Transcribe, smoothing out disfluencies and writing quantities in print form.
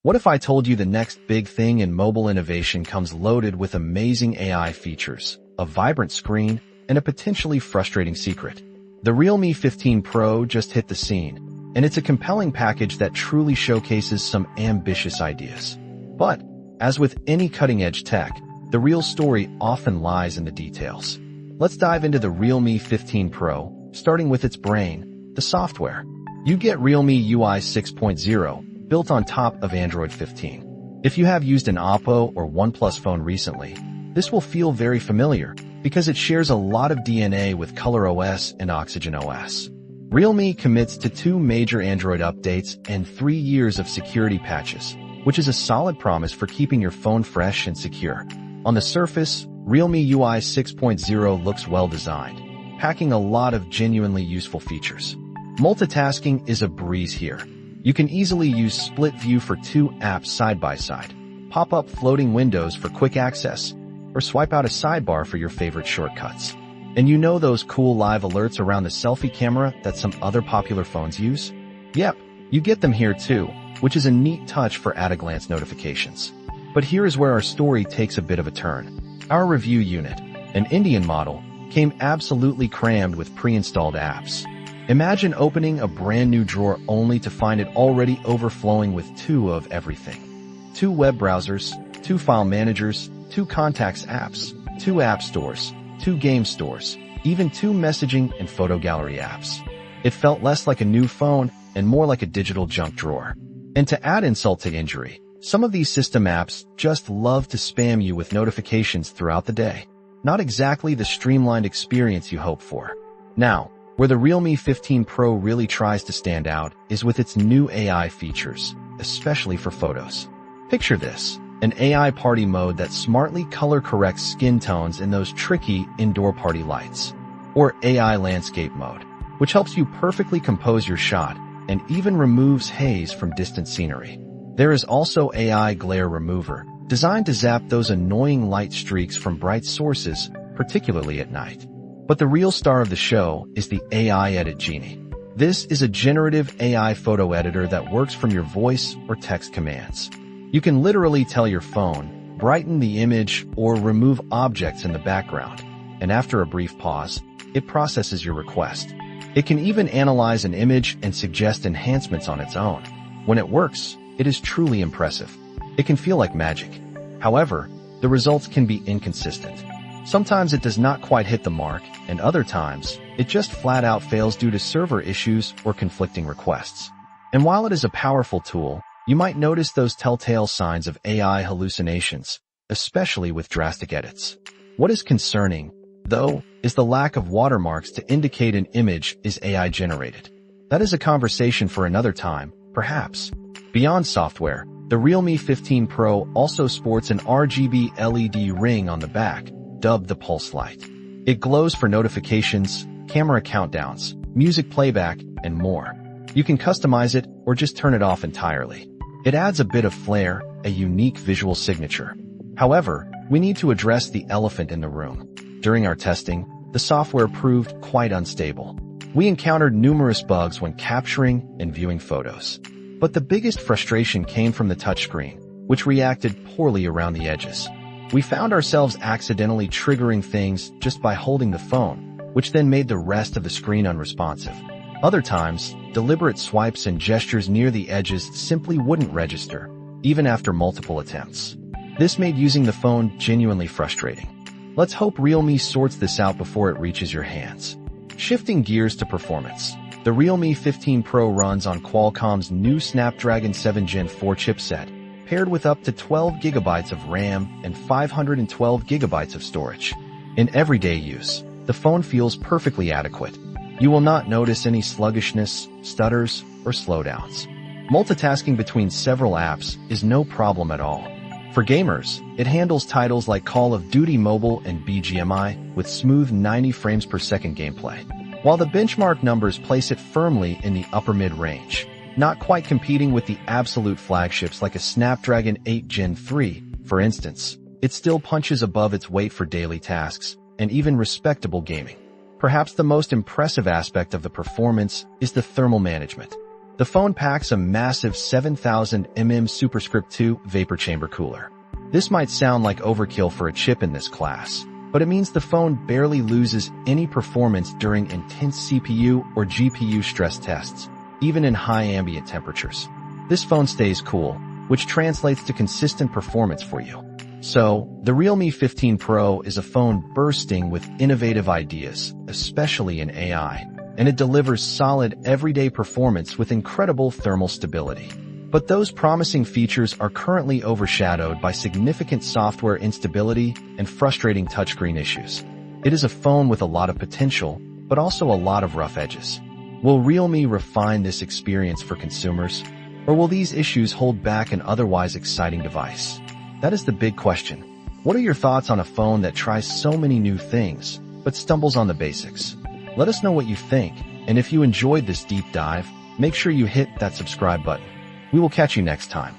What if I told you the next big thing in mobile innovation comes loaded with amazing AI features, a vibrant screen, and a potentially frustrating secret? The Realme 15 Pro just hit the scene, and it's a compelling package that truly showcases some ambitious ideas. But, as with any cutting-edge tech, the real story often lies in the details. Let's dive into the Realme 15 Pro, starting with its brain, the software. You get Realme UI 6.0, built on top of Android 15. If you have used an Oppo or OnePlus phone recently, this will feel very familiar because it shares a lot of DNA with ColorOS and OxygenOS. Realme commits to 2 major Android updates and 3 years of security patches, which is a solid promise for keeping your phone fresh and secure. On the surface, Realme UI 6.0 looks well designed, packing a lot of genuinely useful features. Multitasking is a breeze here. You can easily use split view for 2 apps side by side, pop up floating windows for quick access, or swipe out a sidebar for your favorite shortcuts. And you know those cool live alerts around the selfie camera that some other popular phones use? Yep, you get them here too, which is a neat touch for at-a-glance notifications. But here is where our story takes a bit of a turn. Our review unit, an Indian model, came absolutely crammed with pre-installed apps. Imagine opening a brand new drawer only to find it already overflowing with 2 of everything. 2 web browsers, 2 file managers, 2 contacts apps, 2 app stores, 2 game stores, even 2 messaging and photo gallery apps. It felt less like a new phone and more like a digital junk drawer. And to add insult to injury, some of these system apps just love to spam you with notifications throughout the day. Not exactly the streamlined experience you hope for. Now, where the Realme 15 Pro really tries to stand out is with its new AI features, especially for photos. Picture this, an AI party mode that smartly color corrects skin tones in those tricky indoor party lights. Or AI landscape mode, which helps you perfectly compose your shot and even removes haze from distant scenery. There is also AI glare remover, designed to zap those annoying light streaks from bright sources, particularly at night. But the real star of the show is the AI Edit Genie. This is a generative AI photo editor that works from your voice or text commands. You can literally tell your phone, brighten the image, or remove objects in the background, and after a brief pause, it processes your request. It can even analyze an image and suggest enhancements on its own. When it works, it is truly impressive. It can feel like magic. However, the results can be inconsistent. Sometimes it does not quite hit the mark, and other times, it just flat out fails due to server issues or conflicting requests. And while it is a powerful tool, you might notice those telltale signs of AI hallucinations, especially with drastic edits. What is concerning, though, is the lack of watermarks to indicate an image is AI generated. That is a conversation for another time, perhaps. Beyond software, the Realme 15 Pro also sports an RGB LED ring on the back, dubbed the Pulse Light. It glows for notifications, camera countdowns, music playback, and more. You can customize it or just turn it off entirely. It adds a bit of flair, a unique visual signature. However, we need to address the elephant in the room. During our testing, the software proved quite unstable. We encountered numerous bugs when capturing and viewing photos. But the biggest frustration came from the touchscreen, which reacted poorly around the edges. We found ourselves accidentally triggering things just by holding the phone, which then made the rest of the screen unresponsive. Other times, deliberate swipes and gestures near the edges simply wouldn't register, even after multiple attempts. This made using the phone genuinely frustrating. Let's hope Realme sorts this out before it reaches your hands. Shifting gears to performance. The Realme 15 Pro runs on Qualcomm's new Snapdragon 7 Gen 4 chipset, paired with up to 12 GB of RAM and 512 GB of storage. In everyday use, the phone feels perfectly adequate. You will not notice any sluggishness, stutters, or slowdowns. Multitasking between several apps is no problem at all. For gamers, it handles titles like Call of Duty Mobile and BGMI with smooth 90 frames per second gameplay, while the benchmark numbers place it firmly in the upper mid-range. Not quite competing with the absolute flagships like a Snapdragon 8 Gen 3, for instance, it still punches above its weight for daily tasks and even respectable gaming. Perhaps the most impressive aspect of the performance is the thermal management. The phone packs a massive 7000 mm Superscript 2 vapor chamber cooler. This might sound like overkill for a chip in this class, but it means the phone barely loses any performance during intense CPU or GPU stress tests, even in high ambient temperatures. This phone stays cool, which translates to consistent performance for you. So, the Realme 15 Pro is a phone bursting with innovative ideas, especially in AI, and it delivers solid everyday performance with incredible thermal stability. But those promising features are currently overshadowed by significant software instability and frustrating touchscreen issues. It is a phone with a lot of potential, but also a lot of rough edges. Will Realme refine this experience for consumers, or will these issues hold back an otherwise exciting device? That is the big question. What are your thoughts on a phone that tries so many new things, but stumbles on the basics? Let us know what you think, and if you enjoyed this deep dive, make sure you hit that subscribe button. We will catch you next time.